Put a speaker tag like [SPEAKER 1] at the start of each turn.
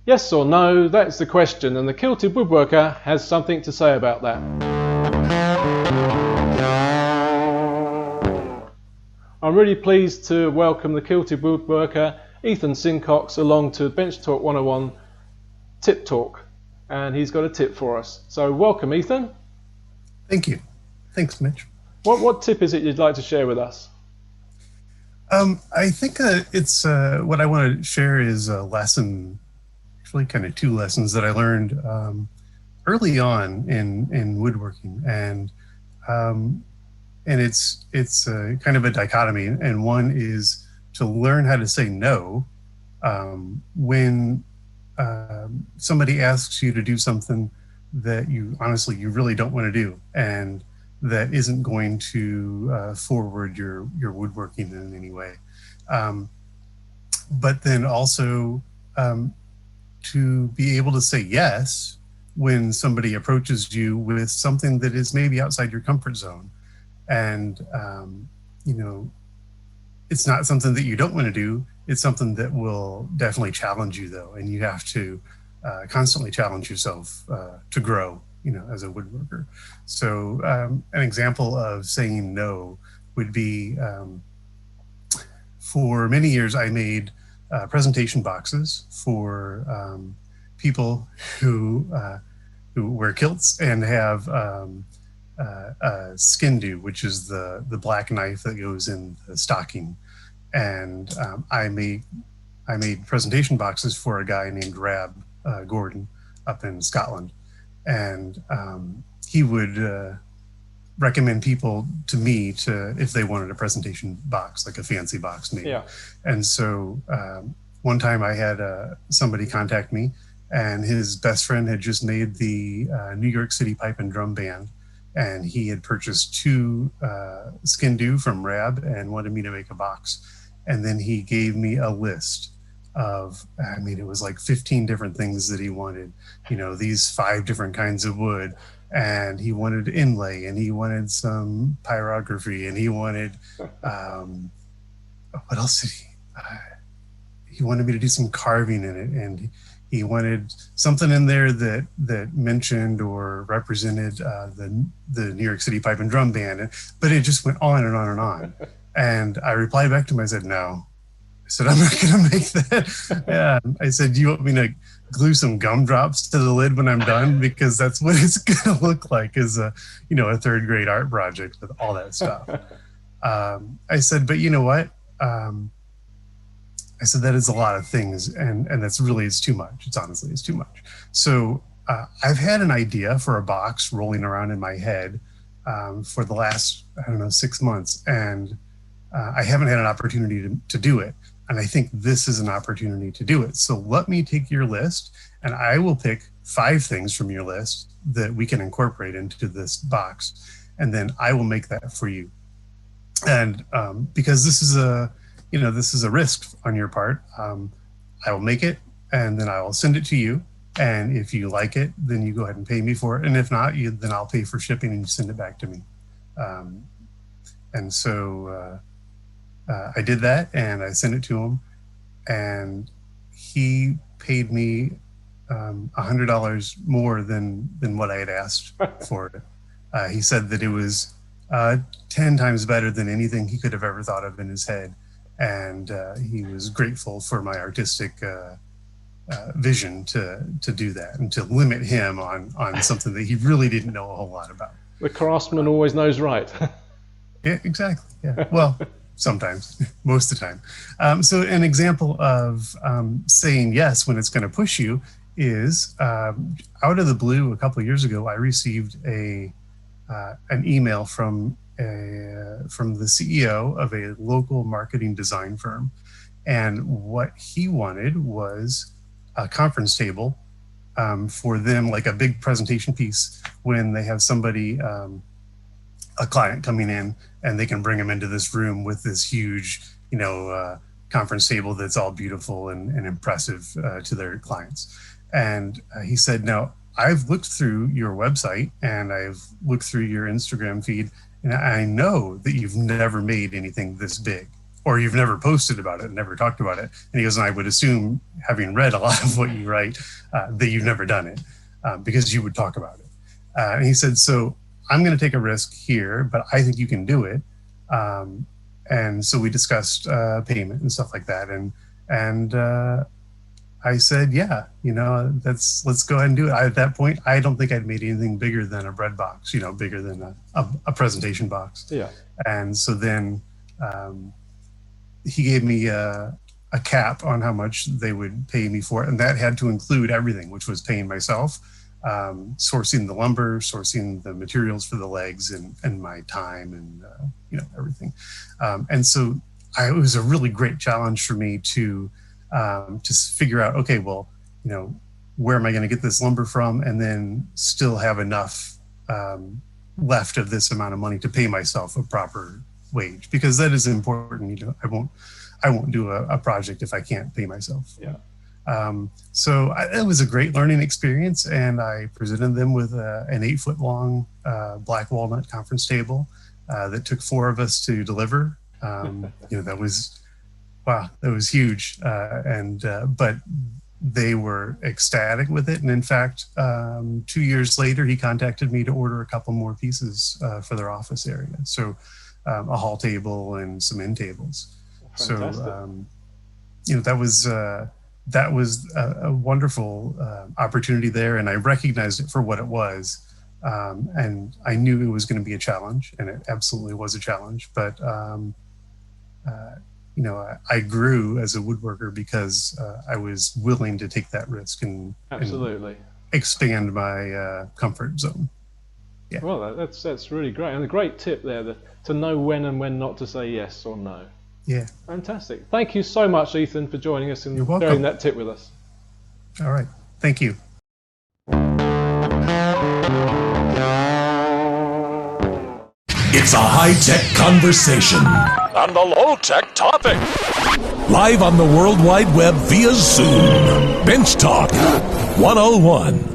[SPEAKER 1] Yes or no, that's the question, and the Kilted Woodworker has something to say about that. I'm really pleased to welcome the Kilted Woodworker, Ethan Sincox, along to Bench.Talk 101 Tip Talk, and he's got a tip for us. So welcome, Ethan.
[SPEAKER 2] Thank you. Thanks, Mitch.
[SPEAKER 1] What tip is it you'd like to share with us?
[SPEAKER 2] I think it's what I want to share is a lesson, actually kind of two lessons that I learned early on in woodworking, and it's kind of a dichotomy. And one is to learn how to say no when somebody asks you to do something that you really don't want to do, and that isn't going to forward your woodworking in any way. But then also to be able to say yes when somebody approaches you with something that is maybe outside your comfort zone. And, it's not something that you don't want to do. It's something that will definitely challenge you, though. And you have to constantly challenge yourself to grow, as a woodworker. So an example of saying no would be, for many years, I made presentation boxes for people who wear kilts and have skin do, which is the black knife that goes in the stocking. And I made presentation boxes for a guy named Rab Gordon up in Scotland, and he would recommend people to me if they wanted a presentation box, like a fancy box made.
[SPEAKER 1] Yeah.
[SPEAKER 2] And so one time I had somebody contact me, and his best friend had just made the New York City Pipe and Drum Band, and he had purchased two skin do from Rab and wanted me to make a box. And then he gave me a list of, it was like 15 different things that he wanted, these 5 different kinds of wood, and he wanted inlay, and he wanted some pyrography, and he wanted, what else did he wanted me to do some carving in it, and he wanted something in there that mentioned or represented the New York City Pipe and Drum Band, but it just went on and on and on. And I replied back to him. I said, no. I said, I'm not going to make that. Yeah. I said, do you want me to glue some gumdrops to the lid when I'm done? Because that's what it's going to look like, is a 3rd grade art project with all that stuff. I said, but you know what? I said, that is a lot of things. And it's too much. It's too much. So I've had an idea for a box rolling around in my head for the last, 6 months. And I haven't had an opportunity to do it. And I think this is an opportunity to do it. So let me take your list, and I will pick 5 things from your list that we can incorporate into this box. And then I will make that for you. And because this is a risk on your part, I will make it, and then I will send it to you. And if you like it, then you go ahead and pay me for it. And if not, then I'll pay for shipping and you send it back to me. And so I did that, and I sent it to him, and he paid me $100 more than what I had asked for it. He said that it was 10 times better than anything he could have ever thought of in his head. And he was grateful for my artistic vision to do that, and to limit him on something that he really didn't know a whole lot about.
[SPEAKER 1] The craftsman always knows right.
[SPEAKER 2] Yeah, exactly. Yeah. Well, sometimes, most of the time. So an example of saying yes when it's going to push you is out of the blue. A couple of years ago, I received an email from the CEO of a local marketing design firm, and what he wanted was a conference table for them, like a big presentation piece when they have somebody, a client coming in, and they can bring them into this room with this huge, conference table that's all beautiful and impressive to their clients. And he said, now, I've looked through your website and I've looked through your Instagram feed, and I know that you've never made anything this big. or you've never posted about it, never talked about it. And he goes, and I would assume, having read a lot of what you write, that you've never done it because you would talk about it. And he said, so I'm going to take a risk here, but I think you can do it. And so we discussed payment and stuff like that. And I said, yeah, let's go ahead and do it. At that point, I don't think I'd made anything bigger than a bread box, bigger than a presentation box.
[SPEAKER 1] Yeah. And
[SPEAKER 2] so then he gave me a cap on how much they would pay me for it. And that had to include everything, which was paying myself, sourcing the lumber, sourcing the materials for the legs, and my time and, everything. And so it was a really great challenge for me to figure out, okay, well, where am I going to get this lumber from, and then still have enough left of this amount of money to pay myself a proper wage, because that is important. I won't do a project if I can't pay myself.
[SPEAKER 1] Yeah.
[SPEAKER 2] So it was a great learning experience, and I presented them with an 8-foot long black walnut conference table that took 4 of us to deliver. That was huge. But they were ecstatic with it. And in fact, 2 years later, he contacted me to order a couple more pieces for their office area. So a hall table and some end tables.
[SPEAKER 1] Fantastic.
[SPEAKER 2] So, that was a wonderful opportunity there. And I recognized it for what it was. And I knew it was going to be a challenge, and it absolutely was a challenge. But, I grew as a woodworker because I was willing to take that risk and expand my comfort zone. Yeah.
[SPEAKER 1] Well, that's really great, and a great tip there to know when and when not to say yes or no.
[SPEAKER 2] Yeah.
[SPEAKER 1] Fantastic. Thank you so much, Ethan, for joining us and
[SPEAKER 2] You're welcome.
[SPEAKER 1] sharing that tip with us.
[SPEAKER 2] All right. Thank you.
[SPEAKER 3] It's a high-tech conversation
[SPEAKER 4] and a low-tech topic.
[SPEAKER 3] Live on the World Wide Web via Zoom. Bench Talk 101.